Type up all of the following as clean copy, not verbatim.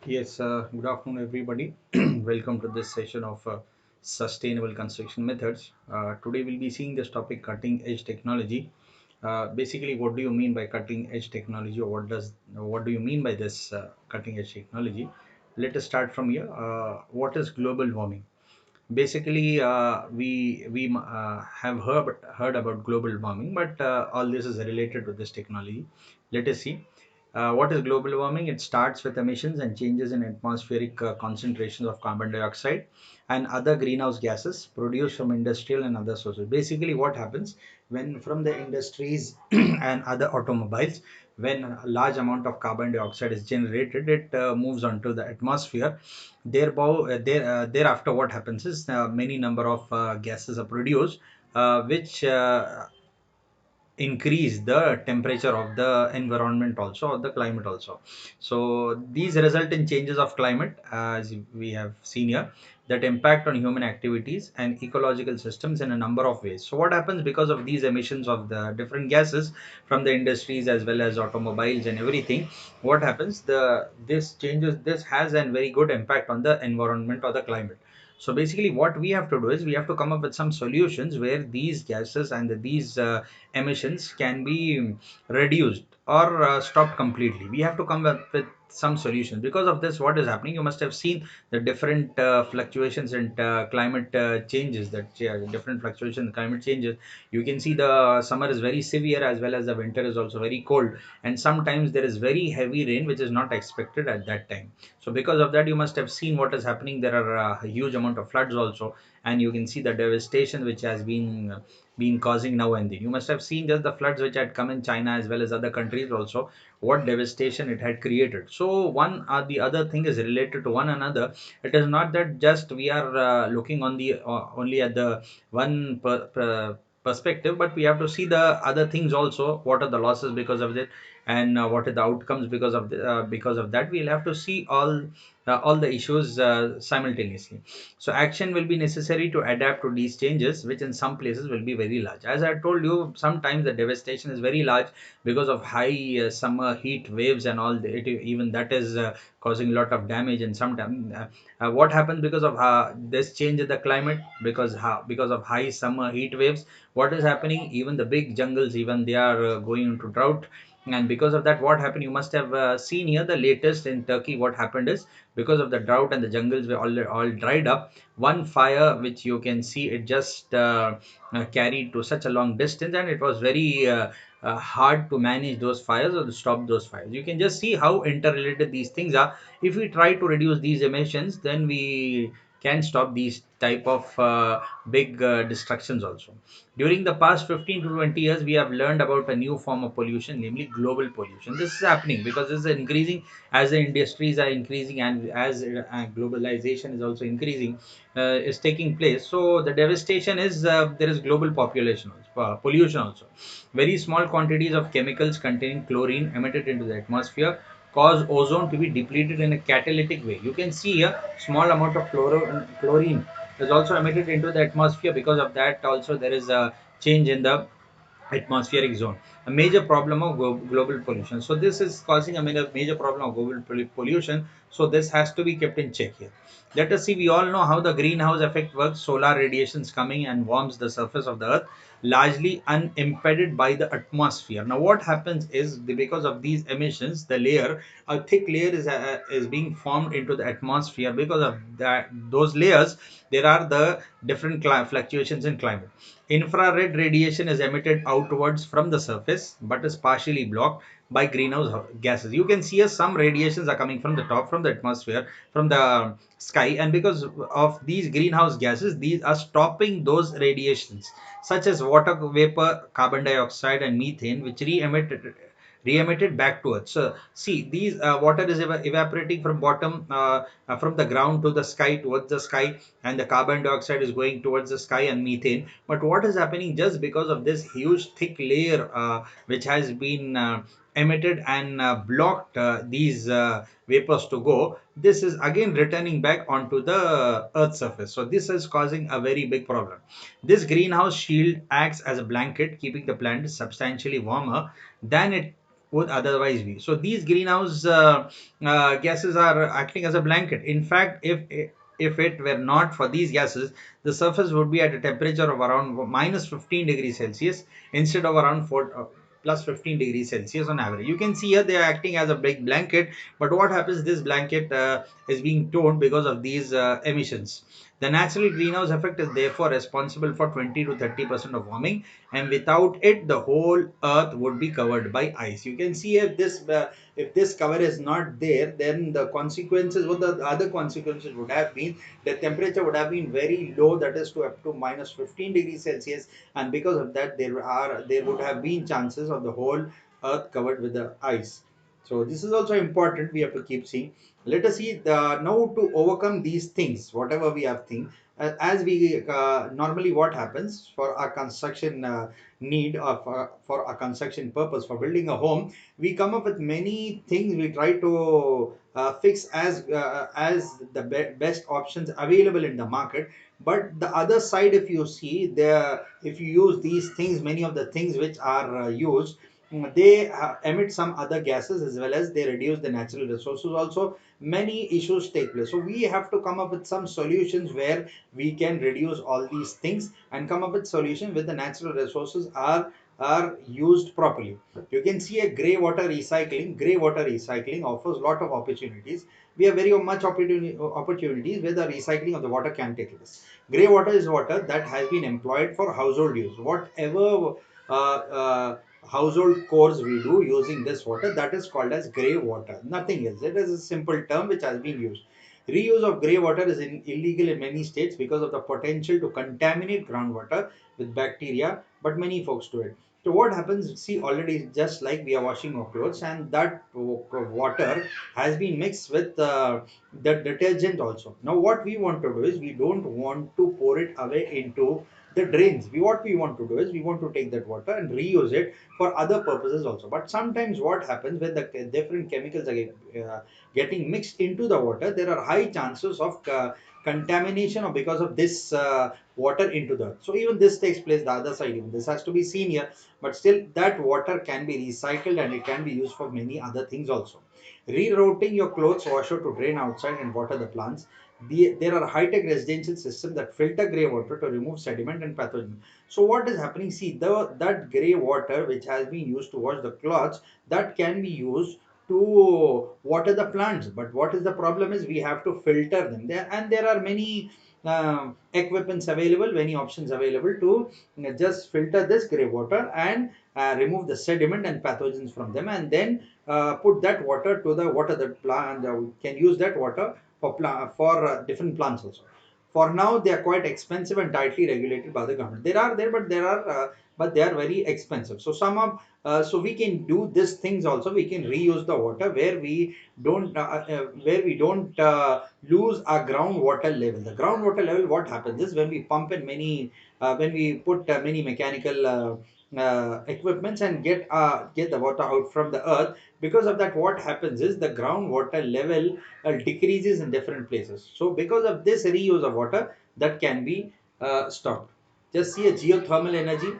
Yes, good afternoon, everybody. Welcome to this session of sustainable construction methods. Today, we'll be seeing this topic cutting edge technology. Basically, what do you mean by cutting edge technology, or what do you mean by this cutting edge technology? Let us start from here. What is global warming? Basically, we have heard about global warming, but all this is related to this technology. Let us see. What is global warming? It starts with emissions and changes in atmospheric concentrations of carbon dioxide and other greenhouse gases produced from industrial and other sources. Basically, what happens when from the industries and other automobiles, when a large amount of carbon dioxide is generated, it moves onto the atmosphere. Thereafter, what happens is many number of gases are produced, which increase the temperature of the environment also, or the climate also. So these result in changes of climate, as we have seen here, that impact on human activities and ecological systems in a number of ways. So what happens because of these emissions of the different gases from the industries as well as automobiles and everything? What happens, this has a very good impact on the environment or the climate. So basically what we have to do is we have to come up with some solutions where these gases and these emissions can be reduced or stopped completely. We have to come up with some solutions. Because of this, what is happening, you must have seen the different fluctuations and climate changes, that different fluctuations in climate changes. You can see the summer is very severe as well as the winter is also very cold, and sometimes there is very heavy rain which is not expected at that time. So because of that, you must have seen what is happening. There are a huge amount of floods also, and you can see the devastation which has been causing now and then. You must have seen just the floods which had come in China as well as other countries also, what devastation it had created. So one or the other thing is related to one another. It is not that just we are looking on the only at the one perspective, but we have to see the other things also. What are the losses because of it, and what are the outcomes because of that? We'll have to see all the issues simultaneously. So action will be necessary to adapt to these changes, which in some places will be very large. As I told you, sometimes the devastation is very large because of high summer heat waves and all. Even that is causing a lot of damage. And sometimes what happens because of this change in the climate, because of high summer heat waves, what is happening? Even the big jungles, even they are going into drought. And because of that, what happened, you must have seen here the latest in Turkey. What happened is, because of the drought and the jungles were all dried up, one fire which you can see, it just carried to such a long distance, and it was very hard to manage those fires or to stop those fires. You can just see how interrelated these things are. If we try to reduce these emissions, then we can stop these type of big destructions also. During the past 15 to 20 years, we have learned about a new form of pollution, namely global pollution. This is happening because this is increasing as the industries are increasing, and as globalization is also increasing, is taking place. So the devastation is, there is global population also, pollution also. Very small quantities of chemicals containing chlorine emitted into the atmosphere cause ozone to be depleted in a catalytic way. You can see here small amount of chlorine is also emitted into the atmosphere. Because of that also, there is a change in the atmospheric zone, a major problem of global pollution. So this is causing a major problem of global pollution. So this has to be kept in check here. Let us see. We all know how the greenhouse effect works. Solar radiations coming and warms the surface of the earth, largely unimpeded by the atmosphere. Now what happens is, because of these emissions, the layer, a thick layer is being formed into the atmosphere. Because of that, those layers, there are the different fluctuations in climate. Infrared radiation is emitted outwards from the surface, but is partially blocked by greenhouse gases. You can see some radiations are coming from the top, from the atmosphere, from the sky, and because of these greenhouse gases, these are stopping those radiations, such as water vapor, carbon dioxide, and methane, which re-emitted back to earth. So see, these water is evaporating from bottom, from the ground to the sky, towards the sky, and the carbon dioxide is going towards the sky, and methane. But what is happening, just because of this huge thick layer which has been emitted and blocked these vapors to go, this is again returning back onto the earth's surface. So this is causing a very big problem. This greenhouse shield acts as a blanket, keeping the planet substantially warmer than it would otherwise be. So these greenhouse gases are acting as a blanket. In fact, if it were not for these gases, the surface would be at a temperature of around minus 15 degrees Celsius instead of around 4, plus 15 degrees Celsius on average. You can see here they are acting as a big blanket, but what happens, this blanket is being torn because of these emissions. The natural greenhouse effect is therefore responsible for 20 to 30% of warming, and without it the whole earth would be covered by ice. You can see if this cover is not there, then the consequences, what the other consequences would have been, the temperature would have been very low, that is to up to minus 15 degrees Celsius, and because of that there would have been chances of the whole earth covered with the ice. So this is also important, we have to keep seeing. Let us see now to overcome these things, whatever we have think, as we normally what happens for our construction need, or for our construction purpose for building a home, we come up with many things, we try to fix as the best options available in the market. But the other side, if you see there, if you use these things, many of the things which are used, they emit some other gases, as well as they reduce the natural resources also. Many issues take place, so we have to come up with some solutions where we can reduce all these things and come up with solutions where the natural resources are used properly. You can see a gray water recycling. Gray water recycling offers a lot of opportunities. We have very much opportunities where the recycling of the water can take place. Gray water is water that has been employed for household use. Whatever uh, uh, household chores we do using this water, that is called as gray water, nothing else. It is a simple term which has been used. Reuse of grey water is illegal in many states because of the potential to contaminate groundwater with bacteria, but many folks do it. So what happens, see, already just like we are washing our clothes, and that water has been mixed with the detergent also. Now what we want to do is, we don't want to pour it away into the drains. What we want to do is, we want to take that water and reuse it for other purposes also. But sometimes what happens, when the different chemicals are getting mixed into the water, there are high chances of contamination, or because of this water into the earth. So even this takes place the other side, even this has to be seen here. But still, that water can be recycled and it can be used for many other things also. Rerouting your clothes washer to drain outside and water the plants. There are high-tech residential systems that filter grey water to remove sediment and pathogen. So what is happening, see, that grey water which has been used to wash the clothes, that can be used to water the plants. But what is the problem is, we have to filter them there, and there are many equipments available, many options available to just filter this grey water and remove the sediment and pathogens from them, and then put that water to the water that plant can use that water for different plants also. For now, they are quite expensive and tightly regulated by the government. There are there, but they are very expensive. So some of so we can do these things also. We can reuse the water where we don't lose our groundwater level. The groundwater level, what happens is, when we pump in many when we put many mechanical equipments and get the water out from the earth, because of that, what happens is, the groundwater level decreases in different places. So because of this reuse of water, that can be stopped. Just see a geothermal energy.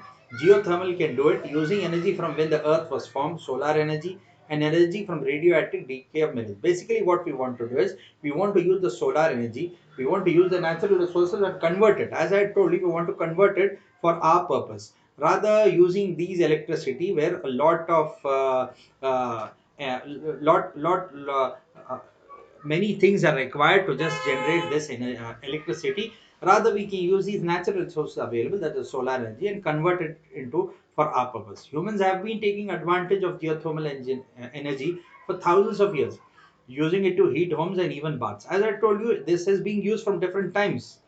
Geothermal can do it using energy from when the earth was formed, solar energy, and energy from radioactive decay of minerals. Basically, what we want to do is, we want to use the solar energy, we want to use the natural resources and convert it. As I told you, we want to convert it for our purpose, rather using these electricity where a lot of uh, uh, many things are required to just generate this electricity. Rather, we can use these natural resources available, that is solar energy, and convert it into for our purpose. Humans have been taking advantage of geothermal energy for thousands of years, using it to heat homes and even baths. As I told you, this is being used from different times.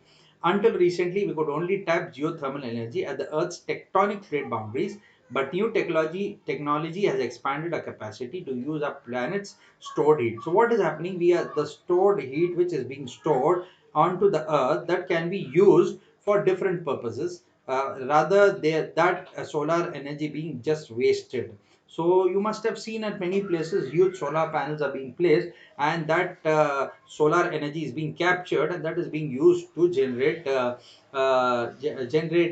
Until recently, we could only tap geothermal energy at the Earth's tectonic plate boundaries, but new technology has expanded our capacity to use our planet's stored heat. So what is happening? We are the stored heat which is being stored onto the Earth, that can be used for different purposes. Rather, that solar energy being just wasted. So you must have seen at many places huge solar panels are being placed, and that solar energy is being captured, and that is being used to generate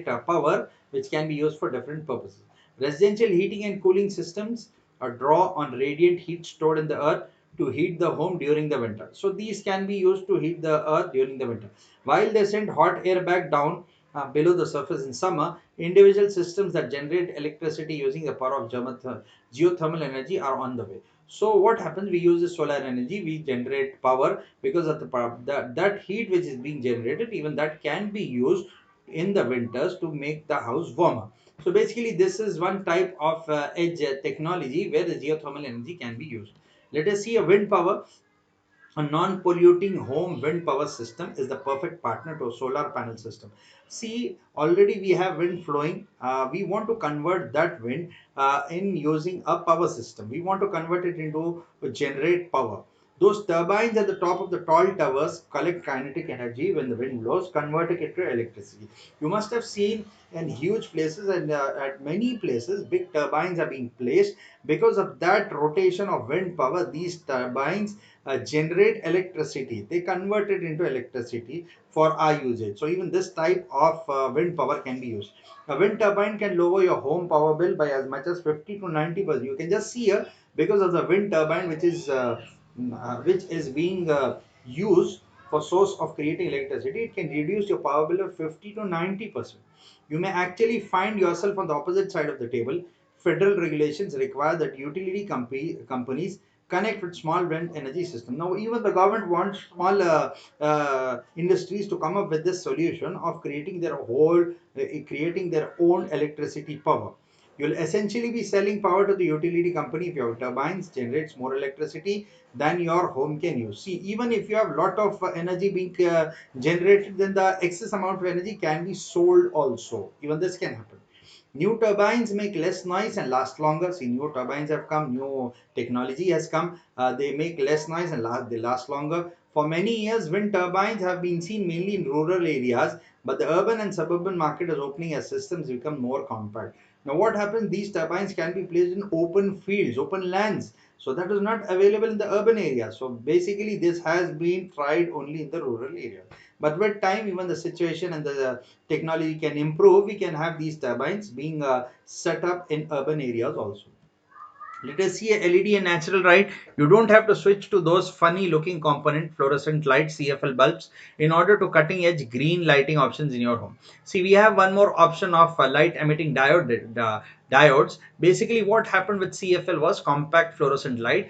power which can be used for different purposes. Residential heating and cooling systems draw on radiant heat stored in the earth to heat the home during the winter. So these can be used to heat the earth during the winter. While they send hot air back down below the surface in summer, individual systems that generate electricity using the power of geothermal energy are on the way. So what happens? We use the solar energy, we generate power because of the power, that heat which is being generated, even that can be used in the winters to make the house warmer. So basically, this is one type of edge technology where the geothermal energy can be used. Let us see a wind power. A non-polluting home wind power system is the perfect partner to a solar panel system. See, already we have wind flowing. We want to convert that wind in using a power system. We want to convert it into generate power. Those turbines at the top of the tall towers collect kinetic energy when the wind blows, converting it to electricity. You must have seen in huge places, and at many places, big turbines are being placed. Because of that rotation of wind power, these turbines generate electricity. They convert it into electricity for our usage. So even this type of wind power can be used. A wind turbine can lower your home power bill by as much as 50 to 90%. You can just see here, because of the wind turbine which is being used for source of creating electricity, it can reduce your power bill of 50 to 90%. You may actually find yourself on the opposite side of the table. Federal regulations require that utility companies connect with small wind energy system. Now, even the government wants small industries to come up with this solution of creating their own electricity power. You'll essentially be selling power to the utility company if your turbines generates more electricity than your home can use. See, even if you have a lot of energy being generated, then the excess amount of energy can be sold also. Even this can happen. New turbines make less noise and last longer. See, new turbines have come, new technology has come. They make less noise and they last longer. For many years, wind turbines have been seen mainly in rural areas, but the urban and suburban market is opening as systems become more compact. Now, what happens? These turbines can be placed in open fields, open lands. So that is not available in the urban area. So basically, this has been tried only in the rural area. But with time, even the situation and the technology can improve, we can have these turbines being set up in urban areas also. Let us see a LED and natural light. You don't have to switch to those funny looking component fluorescent lights, CFL bulbs, in order to cutting edge green lighting options in your home. See, we have one more option of light emitting diodes. Basically, what happened with CFL was compact fluorescent light.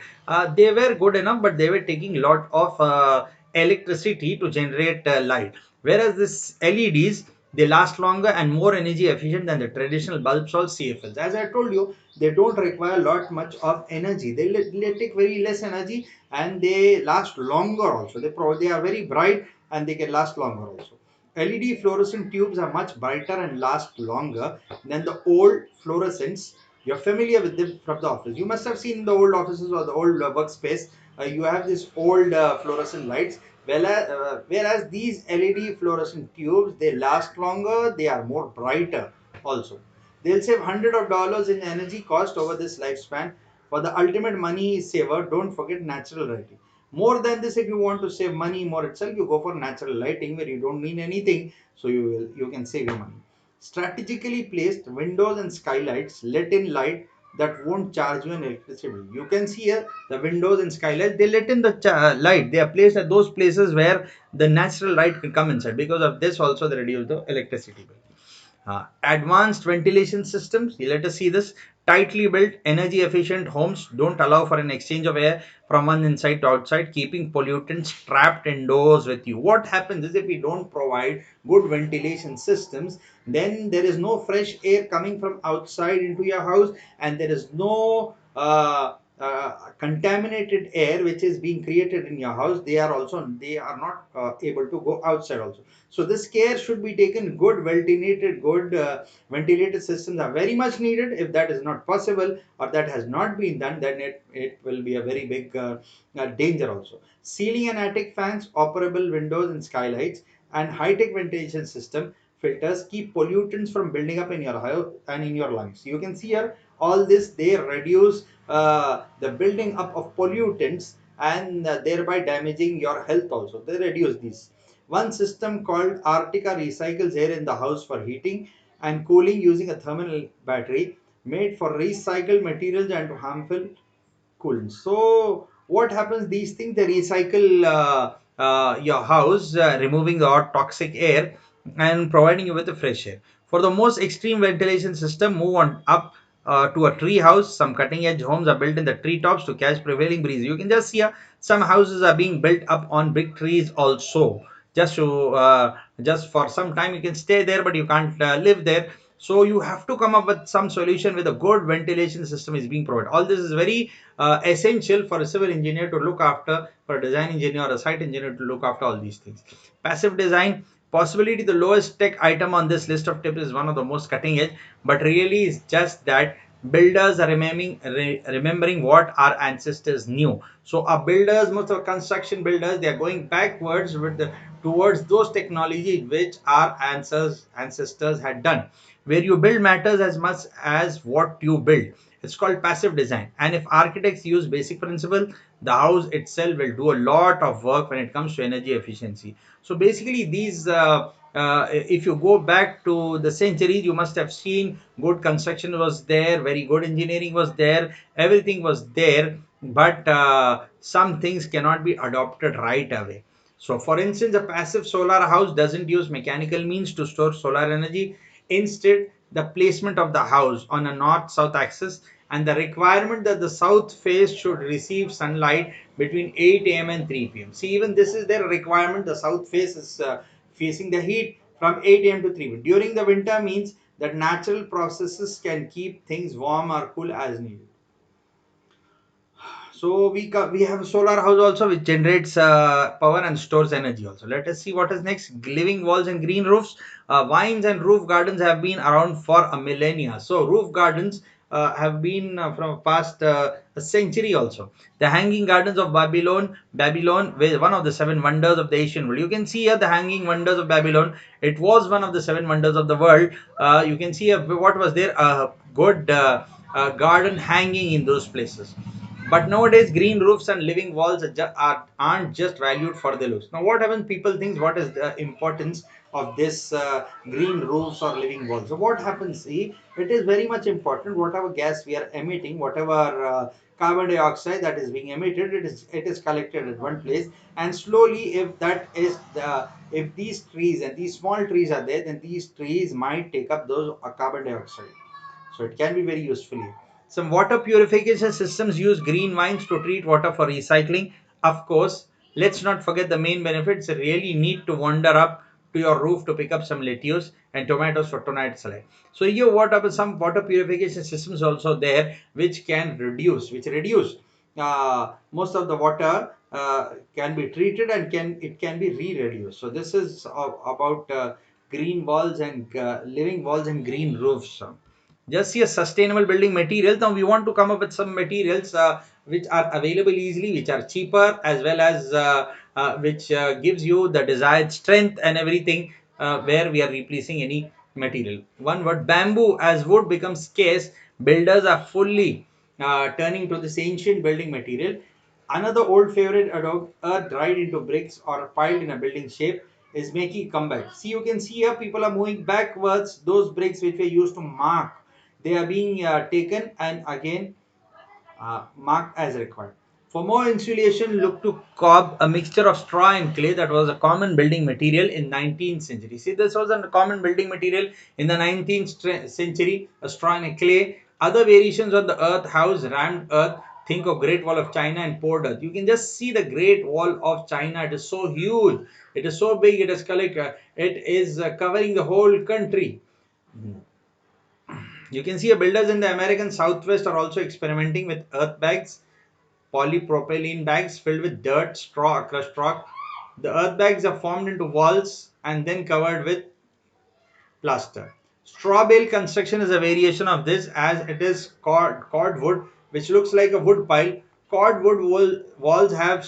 They were good enough, but they were taking a lot of electricity to generate light. Whereas this LEDs, they last longer and more energy efficient than the traditional bulbs or CFLs. As I told you, they don't require lot much of energy. They take very less energy and they last longer also. They are very bright and they can last longer also. LED fluorescent tubes are much brighter and last longer than the old fluorescents. You're familiar with them from the office. You must have seen the old offices or the old workspace. You have this old fluorescent lights. Whereas these LED fluorescent tubes, they last longer, they are more brighter also. They'll save hundreds of dollars in energy cost over this lifespan. For the ultimate money saver, don't forget natural lighting. More than this, if you want to save money more itself, you go for natural lighting where you don't need anything, so you can save your money. Strategically placed windows and skylights let in light that won't charge you an electricity bill. You can see here the windows and skylights, they let in the light. They are placed at those places where the natural light can come inside. Because of this, also they reduce the electricity bill. Advanced ventilation systems. Let us see this. Tightly built, energy efficient homes don't allow for an exchange of air from one inside to outside, keeping pollutants trapped indoors with you. What happens is, if we don't provide good ventilation systems, then there is no fresh air coming from outside into your house, and there is no contaminated air which is being created in your house. They are not able to go outside also. So this care should be taken. Good ventilated systems are very much needed. If that is not possible or that has not been done, then it will be a very big danger also. Ceiling and attic fans, operable windows and skylights, and high-tech ventilation system filters keep pollutants from building up in your house and in your lungs. You can see here all this, they reduce the building up of pollutants and thereby damaging your health also. They reduce these. One system called Arctica recycles air in the house for heating and cooling using a thermal battery. made for recycled materials and harmful cool. So what happens? These things they recycle your house, removing the hot toxic air and providing you with the fresh air. For the most extreme ventilation system, move on up to a tree house. Some cutting edge homes are built in the treetops to catch prevailing breeze. You can just see some houses are being built up on big trees also. Just for some time you can stay there, but you can't live there. So you have to come up with some solution with a good ventilation system is being provided. All this is very essential for a civil engineer to look after, for a design engineer or a site engineer to look after all these things. Passive design, possibly the lowest tech item on this list of tips, is one of the most cutting edge, but really is just that builders are remembering what our ancestors knew. So our builders, most of construction builders, they are going backwards with the towards those technology which our ancestors had done. Where you build matters as much as what you build. It's called passive design. And if architects use basic principle, the house itself will do a lot of work when it comes to energy efficiency. So basically, if you go back to the centuries, you must have seen good construction was there, very good engineering was there, everything was there, but some things cannot be adopted right away. So, for instance, a passive solar house doesn't use mechanical means to store solar energy. Instead, the placement of the house on a north-south axis and the requirement that the south face should receive sunlight between 8 a.m. and 3 p.m. See, even this is their requirement. The south face is facing the heat from 8 a.m. to 3 p.m. During the winter means that natural processes can keep things warm or cool as needed. So we have a solar house also which generates power and stores energy also. Let us see what is next. Living walls and green roofs. Vines and roof gardens have been around for a millennia. So roof gardens have been from past a century also. The hanging gardens of Babylon were one of the seven wonders of the Asian world. You can see here the hanging wonders of Babylon. It was one of the seven wonders of the world. You can see what was there, a good garden hanging in those places. But nowadays, green roofs and living walls aren't just valued for the looks. Now, what happens? People think what is the importance of this green roofs or living walls? So, what happens? See, it is very much important. Whatever gas we are emitting, whatever carbon dioxide that is being emitted, it is collected at one place, and slowly, if these trees and these small trees are there, then these trees might take up those carbon dioxide. So it can be very useful here. Some water purification systems use green vines to treat water for recycling. Of course, let's not forget the main benefits. You really need to wander up to your roof to pick up some lettuce and tomatoes for tonight's salad. So here what are some water purification systems also there which reduce most of the water can be treated and can be re-reduced. So this is about green walls and living walls and green roofs. Just see a sustainable building materials. Now we want to come up with some materials which are available easily, which are cheaper, as well as which gives you the desired strength and everything, where we are replacing any material. One word: bamboo. As wood becomes scarce, builders are fully turning to this ancient building material. Another old favorite, earth dried into bricks or piled in a building shape, is making a comeback. See, you can see here people are moving backwards. Those bricks which were used to mark, they are being taken and again marked as required. For more insulation, look to cob, a mixture of straw and clay that was a common building material in 19th century. See, this was a common building material in the 19th century, a straw and a clay. Other variations on the earth house, rammed earth. Think of Great Wall of China and poured earth. You can just see the Great Wall of China. It is so huge. It is so big. It is covering the whole country. You can see builders in the American Southwest are also experimenting with earth bags, polypropylene bags filled with dirt, straw, crushed rock. The earth bags are formed into walls and then covered with plaster. Straw bale construction is a variation of this, as it is cordwood, which looks like a wood pile. Walls have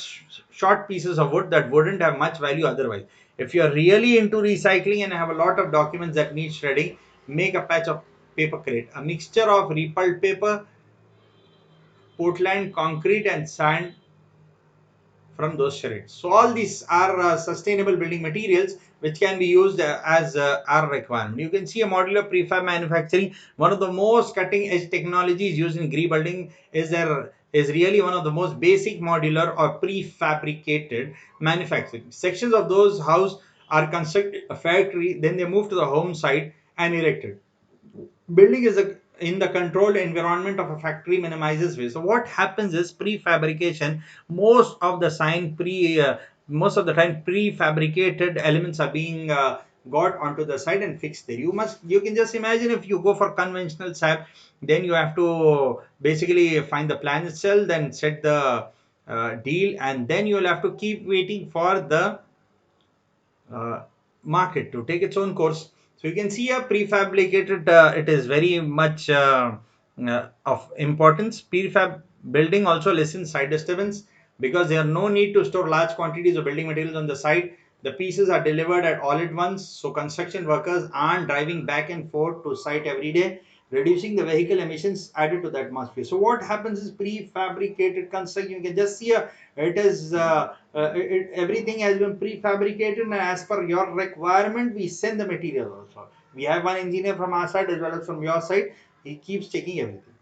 short pieces of wood that wouldn't have much value otherwise. If you are really into recycling and have a lot of documents that need shredding, make a patch of paper crate. A mixture of repulped paper, Portland concrete, and sand from those charades. So all these are sustainable building materials which can be used as our requirement. You can see a modular prefab manufacturing. One of the most cutting edge technologies used in green building is really one of the most basic modular or prefabricated manufacturing. Sections of those house are constructed a factory, then they move to the home site and erected. Building is in the controlled environment of a factory minimizes waste. So what happens is prefabrication. Most of the time prefabricated elements are being got onto the site and fixed there. You can just imagine, if you go for conventional slab, then you have to basically find the plan itself, then set the deal, and then you will have to keep waiting for the uh, market to take its own course. So you can see a prefabricated, it is very much of importance. Prefab building also lessens site disturbance because there are no need to store large quantities of building materials on the site. The pieces are delivered all at once, so construction workers aren't driving back and forth to site every day, reducing the vehicle emissions added to the atmosphere. So what happens is prefabricated construction. You can just see it is everything has been prefabricated, and as per your requirement we send the material also. We have one engineer from our side as well as from your side. He keeps checking everything.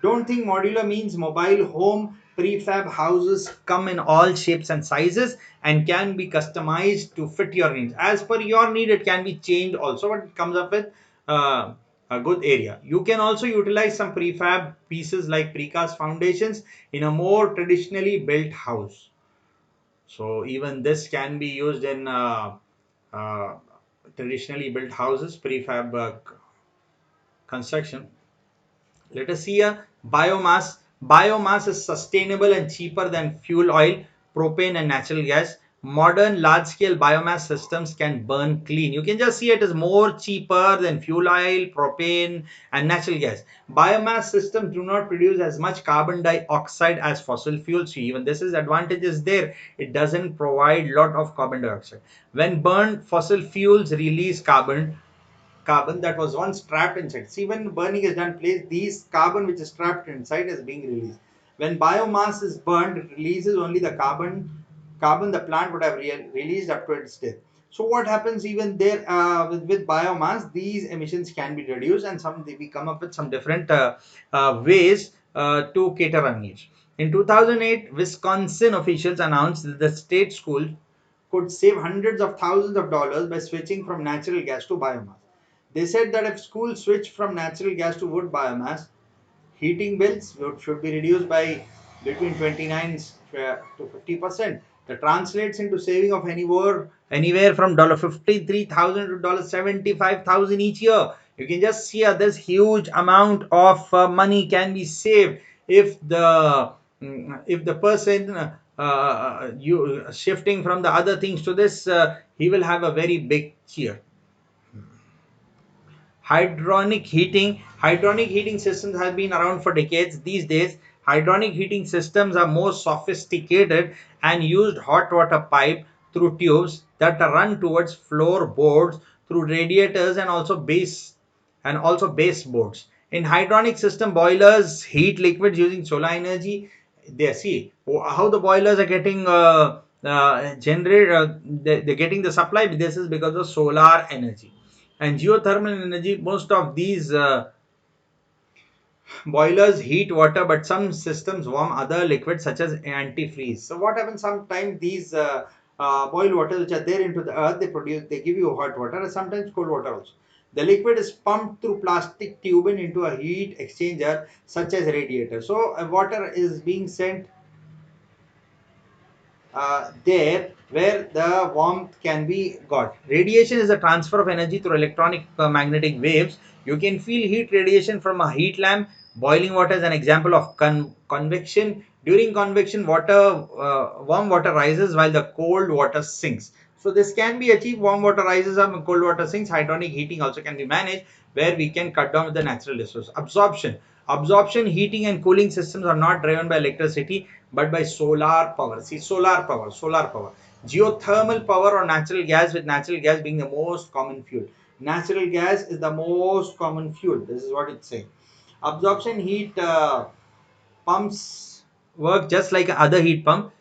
Don't think modular means mobile home. Prefab houses come in all shapes and sizes and can be customized to fit your needs. As per your need, it can be changed also, but it comes up with uh, a good area. You can also utilize some prefab pieces like precast foundations in a more traditionally built house. So even this can be used in uh, traditionally built houses, prefab construction. Let us see a biomass. Biomass is sustainable and cheaper than fuel oil, propane, and natural gas. Modern large scale biomass systems can burn clean. You can just see it is more cheaper than fuel oil, propane, and natural gas. Biomass systems do not produce as much carbon dioxide as fossil fuels. Even this is advantage is there. It doesn't provide lot of carbon dioxide. When burned, fossil fuels release carbon that was once trapped inside. See, when burning is done, place these carbon which is trapped inside is being released. When biomass is burned, it releases only the carbon the plant would have released up to its death. So what happens even there with biomass, these emissions can be reduced, and we come up with some different ways to cater our needs. In 2008, Wisconsin officials announced that the state school could save hundreds of thousands of dollars by switching from natural gas to biomass. They said that if schools switch from natural gas to wood biomass, heating bills should be reduced by between 29 to 50%. That translates into saving of anywhere from $53,000 to $75,000 each year. You can just see this huge amount of money can be saved if the person you shifting from the other things to this, he will have a very big cheer. Hydronic heating systems have been around for decades. These days, hydronic heating systems are more sophisticated and used hot water pipe through tubes that are run towards floorboards through radiators and also baseboards. In hydronic system, boilers heat liquids using solar energy. They see how the boilers are getting generated. They're getting the supply. This is because of solar energy and geothermal energy. Most of these boilers heat water, but some systems warm other liquids such as antifreeze. So what happens sometimes, these boiled water which are there into the earth, they give you hot water and sometimes cold water also. The liquid is pumped through plastic tubing into a heat exchanger such as radiator. So water is being sent there where the warmth can be got. Radiation is a transfer of energy through electronic magnetic waves. You can feel heat radiation from a heat lamp. Boiling water is an example of convection. During convection, warm water rises while the cold water sinks. So this can be achieved. Warm water rises up and cold water sinks. Hydronic heating also can be managed where we can cut down with the natural resource. Absorption heating and cooling systems are not driven by electricity but by solar power. See, solar power. Geothermal power or natural gas, with natural gas being the most common fuel. Natural gas is the most common fuel. This is what it's saying. Absorption heat pumps work just like other heat pump.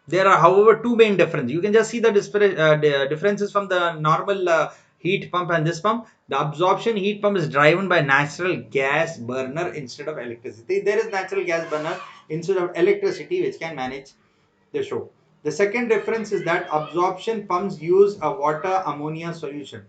There are, however, two main differences. You can just see the differences from the normal heat pump and this pump. The absorption heat pump is driven by natural gas burner instead of electricity. There is natural gas burner instead of electricity, which can manage the show. The second difference is that absorption pumps use a water ammonia solution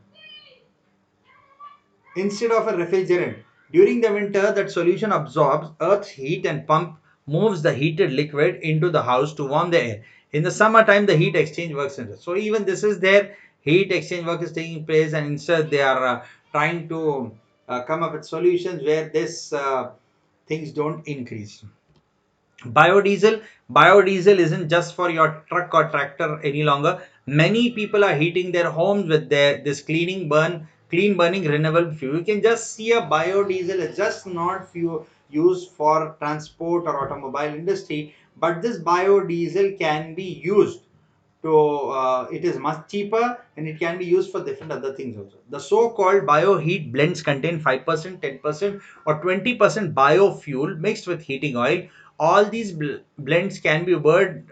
instead of a refrigerant. During the winter, that solution absorbs Earth's heat and pump moves the heated liquid into the house to warm the air. In the summertime, the heat exchange works. So even this is their heat exchange work is taking place, and instead they are trying to come up with solutions where this things don't increase. Biodiesel isn't just for your truck or tractor any longer. Many people are heating their homes with this clean burning renewable fuel. You can just see a biodiesel is just not fuel used for transport or automobile industry, but this biodiesel can be used to it is much cheaper, and it can be used for different other things also. The so-called bioheat blends contain 5%, 10%, or 20% biofuel mixed with heating oil. All these blends can be burned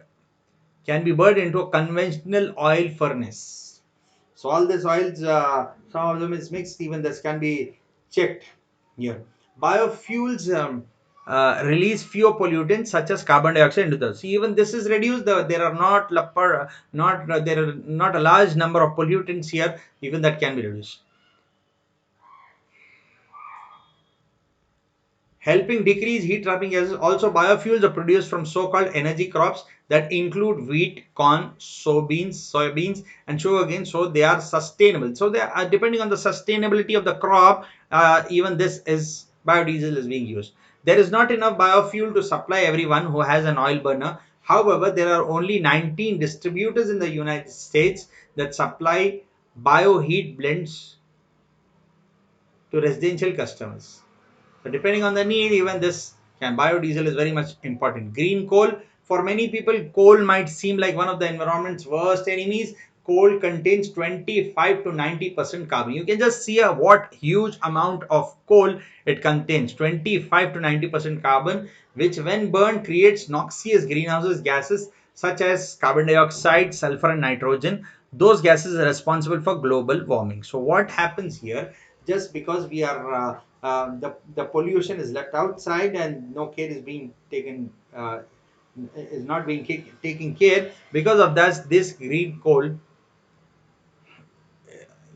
into a conventional oil furnace. So all these oils, some of them is mixed. Even this can be checked here. Biofuels release fewer pollutants such as carbon dioxide into the sea. Even this is reduced. There are not a large number of pollutants here. Even that can be reduced. Helping decrease heat trapping gases. Also, biofuels are produced from so-called energy crops that include wheat, corn, soybeans, and sugarcane. So they are sustainable. So they are depending on the sustainability of the crop. Even this is biodiesel is being used. There is not enough biofuel to supply everyone who has an oil burner. However, there are only 19 distributors in the United States that supply bioheat blends to residential customers. So depending on the need, even this biodiesel is very much important. Green coal, for many people, coal might seem like one of the environment's worst enemies. Coal contains 25 to 90% carbon. You can just see what huge amount of coal it contains. 25 to 90% carbon, which when burned creates noxious greenhouse gases such as carbon dioxide, sulfur, and nitrogen. Those gases are responsible for global warming. So what happens here? Just because we are the pollution is left outside and no care is being taken, is not being taken care. Because of that, this green coal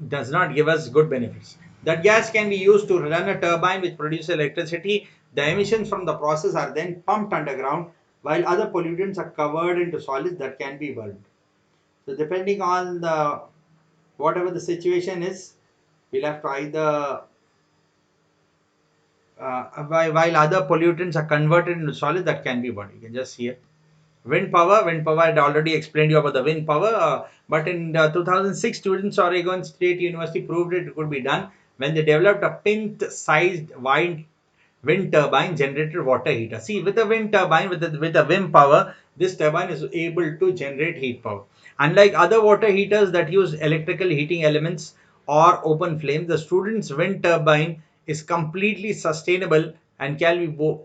does not give us good benefits. That gas can be used to run a turbine which produces electricity. The emissions from the process are then pumped underground, while other pollutants are covered into solids that can be burned. So depending on the whatever the situation is, we'll have to either while other pollutants are converted into solid that can be burned. You can just see it. Wind power, I had already explained you about the wind power. But in 2006, students at Oregon State University proved it could be done when they developed a pint-sized wind turbine generated water heater. See, with a wind turbine, with the wind power, this turbine is able to generate heat power. Unlike other water heaters that use electrical heating elements or open flame, the student's wind turbine is completely sustainable and can be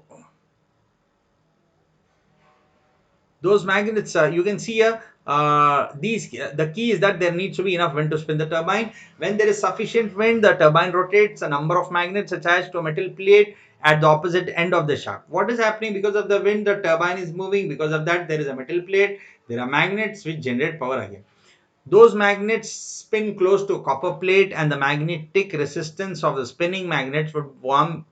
those magnets, you can see here, the key is that there needs to be enough wind to spin the turbine. When there is sufficient wind, the turbine rotates. A number of magnets attached to a metal plate at the opposite end of the shaft. What is happening? Because of the wind, the turbine is moving. Because of that, there is a metal plate. There are magnets which generate power again. Those magnets spin close to a copper plate, and the magnetic resistance of the spinning magnets would warms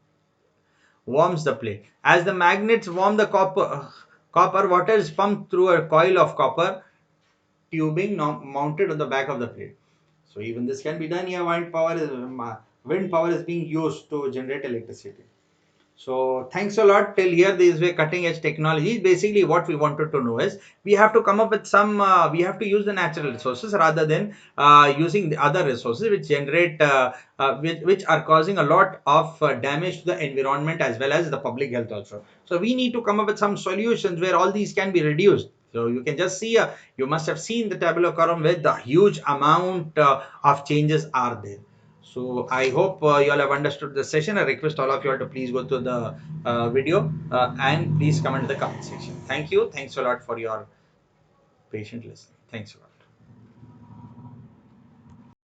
the plate. As the magnets warm the copper, water is pumped through a coil of copper tubing mounted on the back of the plate. So even this can be done here. Wind power is being used to generate electricity. So thanks a lot. Till here, these were cutting edge technologies. Basically, what we wanted to know is we have to come up with some. We have to use the natural resources rather than using the other resources which generate, which are causing a lot of damage to the environment as well as the public health also. So we need to come up with some solutions where all these can be reduced. So you can just see. You must have seen the tabular column where the huge amount of changes are there. So I hope you all have understood the session. I request all of you all to please go to the video and please comment in the comment section. Thank you. Thanks a lot for your patient listening. Thanks a lot.